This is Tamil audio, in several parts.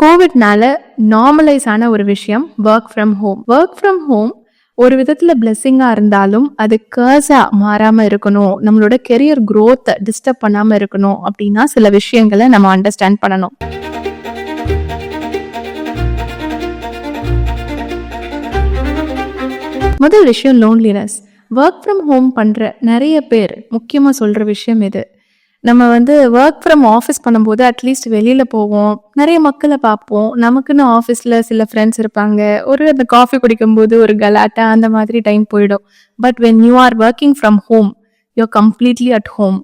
கோவிட்னால நார்மலைஸ் ஆன ஒரு விஷயம் work from home. Work from home ஒரு விதத்துல பிளெஸ்ஸிங்காக இருந்தாலும் அது கர்ஸா மாறாம இருக்கணும், நம்மளோட கெரியர் growth டிஸ்டர்ப் பண்ணாம இருக்கணும் அப்படின்னா சில விஷயங்களை நம்ம அண்டர்ஸ்டாண்ட் பண்ணணும். முதல் விஷயம் லோன்லினஸ். ஒர்க் ஃப்ரம் ஹோம் பண்ற நிறைய பேர் முக்கியமா சொல்ற விஷயம் இது. நம்ம ஒர்க் ஃப்ரம் ஆஃபீஸ் பண்ணும்போது அட்லீஸ்ட் வெளியில போவோம், நிறைய மக்களை பார்ப்போம், நமக்குன்னு ஆஃபீஸில் சில ஃப்ரெண்ட்ஸ் இருப்பாங்க, அந்த காஃபி குடிக்கும்போது ஒரு கலாட்டா அந்த மாதிரி டைம் போயிடும். But when you are working from home you are completely at home.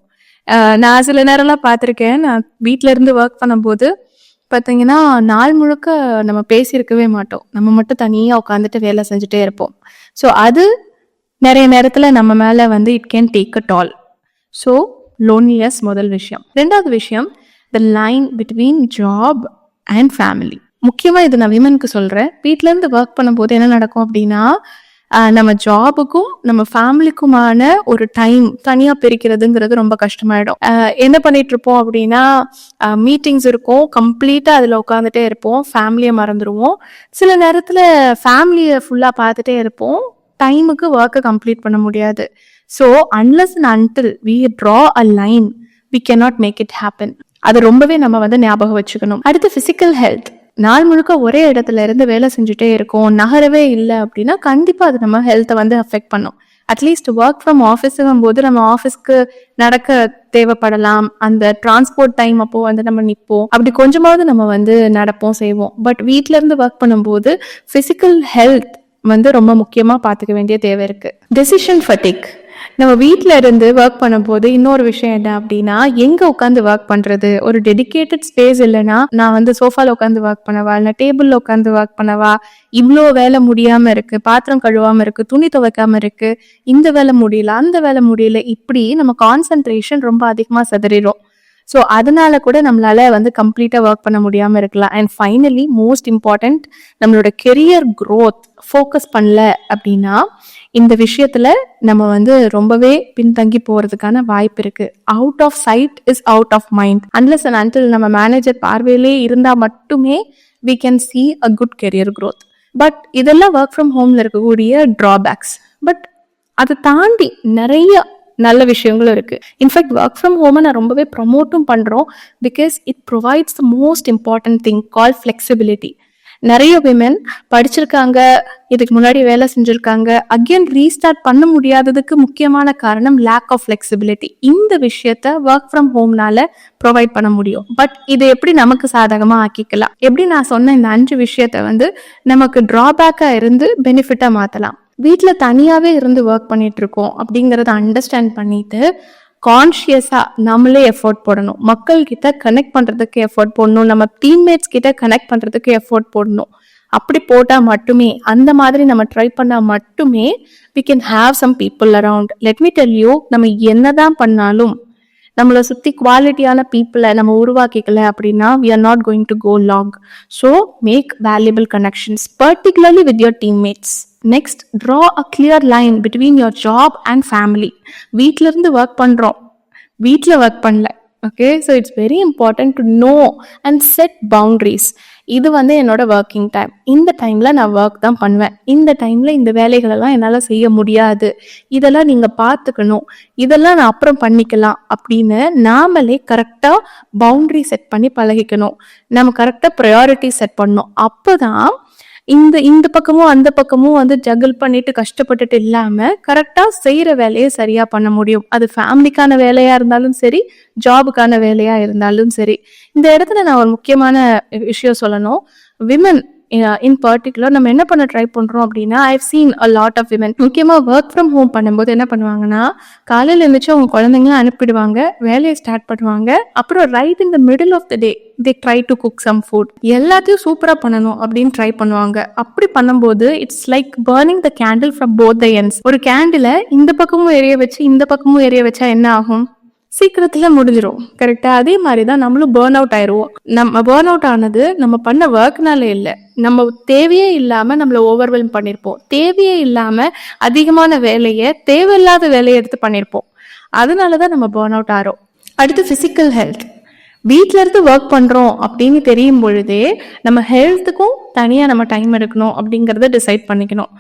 நான் சில நேரம்லாம் பார்த்துருக்கேன். நான் வீட்டில இருந்து ஒர்க் பண்ணும்போது பார்த்தீங்கன்னா நாள் முழுக்க நம்ம பேசியிருக்கவே மாட்டோம், நம்ம மட்டும் தனியாக உட்காந்துட்டு வேலை செஞ்சுட்டே இருப்போம். ஸோ அது நிறைய நேரத்தில் நம்ம மேலே it can take a toll. So loneliness முதல் விஷயம். ரெண்டாவது விஷயம் the line between job and family. முக்கியமாக இது நான் விமனுக்கு சொல்கிறேன். வீட்டிலேருந்து ஒர்க் பண்ணும்போது என்ன நடக்கும் அப்படின்னா நம்ம ஜாபுக்கும் நம்ம ஃபேமிலிக்குமான ஒரு டைம் தனியாக பிரிக்கிறதுங்கிறது ரொம்ப கஷ்டமாயிடும். என்ன பண்ணிட்டு இருப்போம் அப்படின்னா மீட்டிங்ஸ் இருக்கும், கம்ப்ளீட்டாக அதில் உட்காந்துட்டே இருப்போம், ஃபேமிலியை மறந்துடுவோம். சில நேரத்தில் ஃபேமிலியை ஃபுல்லாக பார்த்துட்டே இருப்போம், டைமுக்கு ஒர்க்கை கம்ப்ளீட் பண்ண முடியாது. So unless and until we draw a line, we cannot make it happen. அது ரொம்பவே நம்ம ஞாபகம் வச்சுக்கணும். அடுத்து பிசிக்கல் ஹெல்த். நாள் முழுக்க ஒரே இடத்துல இருந்து வேலை செஞ்சுட்டே இருக்கோம், நகரவே இல்லை அப்படின்னா கண்டிப்பாக அது நம்ம ஹெல்த்தை அஃபெக்ட் பண்ணும். அட்லீஸ்ட் ஒர்க் ஃப்ரம் ஆஃபீஸுங்கும் போது நம்ம ஆஃபீஸ்க்கு நடக்க தேவைப்படலாம், அந்த டிரான்ஸ்போர்ட் டைம் அப்போ நம்ம நிற்போம், அப்படி கொஞ்சமாவது நம்ம நடப்போம் செய்வோம். பட் வீட்டில இருந்து ஒர்க் பண்ணும்போது பிசிக்கல் ஹெல்த் ரொம்ப முக்கியமாக பார்த்துக்க வேண்டிய தேவை இருக்கு. டெசிஷன் ஃபட்டிக். நம்ம வீட்டில் இருந்து ஒர்க் பண்ணும்போது இன்னொரு விஷயம் என்ன அப்படின்னா எங்கே உட்காந்து ஒர்க் பண்ணுறது, ஒரு டெடிக்கேட்டட் ஸ்பேஸ் இல்லைன்னா நான் சோஃபாவில் உட்காந்து ஒர்க் பண்ணவா இல்லை டேபிளில் உட்காந்து ஒர்க் பண்ணவா, இவ்வளோ வேலை முடியாமல் இருக்குது, பாத்திரம் கழுவாமல் இருக்குது, துணி துவைக்காமல் இருக்குது, இந்த வேலை முடியல அந்த வேலை முடியல, இப்படி நம்ம கான்சன்ட்ரேஷன் ரொம்ப அதிகமாக சிதறிடும். ஸோ அதனால கூட நம்மளால கம்ப்ளீட்டாக ஒர்க் பண்ண முடியாமல் இருக்கலாம். அண்ட் ஃபைனலி மோஸ்ட் இம்பார்ட்டண்ட், நம்மளோட கெரியர் க்ரோத் ஃபோக்கஸ் பண்ணல அப்படின்னா இந்த விஷயத்துல நம்ம ரொம்பவே பின்தங்கி போறதுக்கான வாய்ப்பு இருக்கு. Out of sight is out of mind. Unless and until நம்ம மேனேஜர் பார்வையிலே இருந்தா மட்டுமே we can see a good career growth. But இதெல்லாம் ஒர்க் ஃப்ரம் ஹோம்ல இருக்கக்கூடிய டிராபேக்ஸ். பட் அதை தாண்டி நிறைய நல்ல விஷயங்களும் இருக்கு. இன்ஃபேக்ட் ஒர்க் ஃப்ரம் ஹோமை நான் ரொம்பவே ப்ரமோட்டும் பண்றோம், because it provides the most important thing call flexibility. நிறைய விமென் படிச்சிருக்காங்க, இதுக்கு முன்னாடி வேலை செஞ்சிருக்காங்க, அகெயின் ரீஸ்டார்ட் பண்ண முடியாததுக்கு முக்கியமான காரணம் லேக் ஆஃப் ஃபிளெக்சிபிலிட்டி. இந்த விஷயத்த ஒர்க் ஃப்ரம் ஹோம்னால ப்ரொவைட் பண்ண முடியும். பட் இதை எப்படி நமக்கு சாதகமா ஆக்கிக்கலாம், எப்படி நான் சொன்ன இந்த 5 விஷயத்த நமக்கு டிராபேக்கா இருந்து பெனிஃபிட்டா மாத்தலாம். வீட்டில் தனியாவே இருந்து ஒர்க் பண்ணிட்டு இருக்கோம் அப்படிங்கிறத அண்டர்ஸ்டாண்ட் பண்ணிட்டு கான்ஷியஸா நம்மளே எஃபோர்ட் போடணும், மக்கள் கிட்ட கனெக்ட் பண்றதுக்கு எஃபோர்ட் போடணும், நம்ம டீம்மேட்ஸ் கிட்ட கனெக்ட் பண்றதுக்கு எஃபோர்ட் போடணும். அப்படி போட்டா மட்டுமே, அந்த மாதிரி நம்ம ட்ரை பண்ணா மட்டுமே we can have some people around. Let me tell you, நம்ம என்னதான் பண்ணாலும் நம்மளை சுத்தி குவாலிட்டியான பீப்புளை நம்ம உருவாக்கிக்கல அப்படின்னா we are not going to go long. So make valuable connections, particularly with your teammates. Next, draw a clear line between your job and family. வீட்டில இருந்து ஒர்க் பண்றோம், வீட்டில் ஒர்க் பண்ணல, okay? So it's very important to know and set boundaries. இது என்னோட ஒர்க்கிங் டைம், இந்த டைம்ல நான் ஒர்க் தான் பண்ணுவேன், இந்த டைம்ல இந்த வேலைகளெல்லாம் என்னால் செய்ய முடியாது, இதெல்லாம் நீங்க பார்த்துக்கணும், இதெல்லாம் நான் அப்புறம் பண்ணிக்கலாம் அப்படின்னு நாமளே கரெக்டாக பவுண்ட்ரி செட் பண்ணி பழகிக்கணும். நம்ம கரெக்டாக ப்ரையாரிட்டி செட் பண்ணணும். அப்போதான் இந்த பக்கமும் அந்த பக்கமும் ஜகிள் பண்ணிட்டு கஷ்டப்பட்டுட்டு இல்லாம கரெக்டா செய்யற வேலையை சரியா பண்ண முடியும். அது ஃபேமிலிக்கான வேலையா இருந்தாலும் சரி, ஜாபுக்கான வேலையா இருந்தாலும் சரி. இந்த இடத்துல நான் ஒரு முக்கியமான விஷயம் சொல்லணும். விமன் இன் பர்டிகுலர் நம்ம என்ன பண்ண ட்ரை பண்றோம் அப்படின்னா, I have seen a lot of women முக்கியமா ஒர்க் ஃப்ரம் ஹோம் பண்ணும்போது என்ன பண்ணுவாங்கன்னா, காலையில இருந்துச்சு அவங்க குழந்தைங்க அனுப்பிடுவாங்க, வேலையை ஸ்டார்ட் பண்ணுவாங்க, அப்புறம் right in the middle of the day they try to cook some food. எல்லாத்தையும் சூப்பரா பண்ணணும் அப்படின்னு ட்ரை பண்ணுவாங்க. அப்படி பண்ணும்போது it's like burning the candle from both the ends. ஒரு கேண்டில இந்த பக்கமும் எரிய வச்சு இந்த பக்கமும் எரிய வச்சா என்ன ஆகும்? சீக்கிரத்துல முடிஞ்சிடும், கரெக்டா? அதே மாதிரிதான் நம்மளும் பேர்ன் அவுட் ஆயிடுவோம். நம்ம பேர்ன் அவுட் ஆனது நம்ம பண்ண ஒர்க்னால இல்லை, நம்ம தேவையே இல்லாம நம்மள ஓவர்வெல்ம் பண்ணிருப்போம், தேவையே இல்லாம அதிகமான வேலையை தேவையில்லாத வேலையை எடுத்து பண்ணிருப்போம், அதனாலதான் நம்ம பேர்ன் அவுட் ஆகிறோம். அடுத்து பிசிக்கல் ஹெல்த். வீட்ல இருந்து ஒர்க் பண்றோம் அப்படின்னு தெரியும் பொழுதே நம்ம ஹெல்த்துக்கும் தனியா நம்ம டைம் எடுக்கணும் அப்படிங்கறத டிசைட் பண்ணிக்கணும்.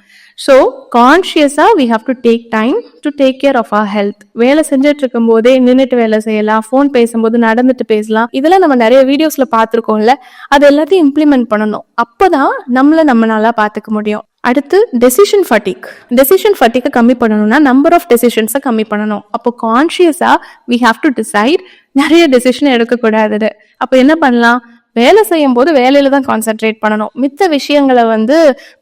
ஸோ கான்ஷியஸா we have to take time to take care of our health. வேலை செஞ்சுட்டு இருக்கும் போதே நின்றுட்டு வேலை செய்யலாம், ஃபோன் பேசும்போது நடந்துட்டு பேசலாம், இதெல்லாம் நம்ம நிறைய வீடியோஸ்ல பார்த்துருக்கோம்ல. அது எல்லாத்தையும் இம்ப்ளிமெண்ட் பண்ணணும். அப்பதான் நம்ம நல்லா பார்த்துக்க முடியும். அடுத்து டெசிஷன் ஃபட்டிக்கை கம்மி பண்ணணும்னா நம்பர் ஆஃப் டெசிஷன்ஸை கம்மி பண்ணணும். அப்போ கான்ஷியஸா வி ஹாவ் டு டிசைட் நிறைய டெசிஷன் எடுக்கக்கூடாது. அப்போ என்ன பண்ணலாம், வேலை செய்யும் போது வேலையில தான் கான்சென்ட்ரேட் பண்ணணும். மித்த விஷயங்களை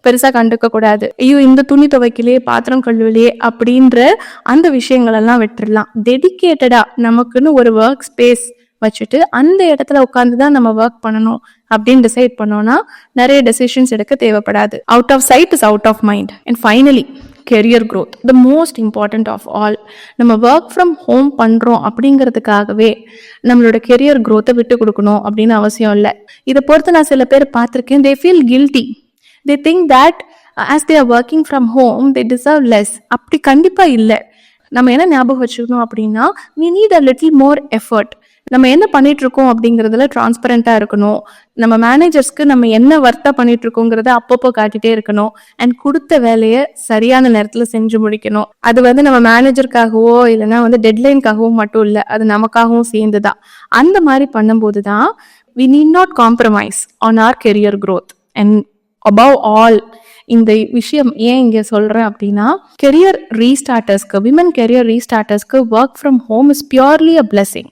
பெருசா கண்டுக்க கூடாது. ஐயோ இந்த துணி துவைக்கலையே, பாத்திரம் கழுவலையே அப்படின்ற அந்த விஷயங்கள் எல்லாம் விட்டுடலாம். டெடிகேட்டடா நமக்குன்னு ஒரு ஒர்க் ஸ்பேஸ் வச்சுட்டு அந்த இடத்துல உட்காந்துதான் நம்ம ஒர்க் பண்ணணும் அப்படின்னு டிசைட் பண்ணோம்னா நிறைய டெசிஷன்ஸ் எடுக்க தேவைப்படாது. Out of sight is out of mind. And finally career growth, the most important of all. நம்ம ஒர்க் ஃப்ரம் ஹோம் பண்றோம் அப்படிங்கிறதுக்காகவே நம்மளோட கெரியர் growth-ஐ விட்டு கொடுக்கணும் அப்படின்னு அவசியம் இல்லை. இதை பொறுத்து நான் சில பேர் பார்த்திருக்கேன். they feel guilty, they think that as they are working from home they deserve less. அப்படி கண்டிப்பா இல்லை. நம்ம என்ன ஞாபகம் வச்சுக்கணும் அப்படின்னா, we need a little more effort. நம்ம என்ன பண்ணிட்டு இருக்கோம் அப்படிங்கறதுல டிரான்ஸ்பரண்டா இருக்கணும். நம்ம மேனேஜர்ஸ்க்கு நம்ம என்ன ஒர்த்தா பண்ணிட்டு இருக்கோங்கிறத அப்பப்போ காட்டிட்டே இருக்கணும். அண்ட் கொடுத்த வேலையை சரியான நேரத்துல செஞ்சு முடிக்கணும். அது நம்ம மேனேஜருக்காகவோ இல்லைன்னா டெட்லைனுக்காகவோ மட்டும் இல்லை, அது நமக்காகவும் சேர்ந்துதான். அந்த மாதிரி பண்ணும்போதுதான் we need not compromise on our career growth. and above all, இந்த விஷயம் ஏன் இங்க சொல்றேன் அப்படின்னா, கெரியர் ரீஸ்டார்டர்ஸ்க்கு, விமன் கெரியர் ரீஸ்டார்டர்ஸ்க்கு work from home is purely a blessing.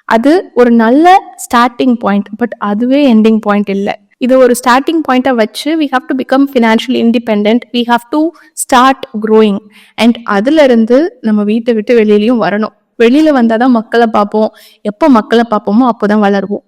அது ஒரு நல்ல ஸ்டார்டிங் பாயிண்ட், பட் அதுவே எண்டிங் பாயிண்ட் இல்லை. இது ஒரு ஸ்டார்டிங் பாயிண்டா வச்சு we have to become financially independent, we have to start growing. and அதுல இருந்து நம்ம வீட்டை விட்டு வெளியிலயும் வரணும். வெளியில வந்தாதான் மக்களை பார்ப்போம். எப்போ மக்களை பார்ப்போமோ அப்போதான் வளருவோம்.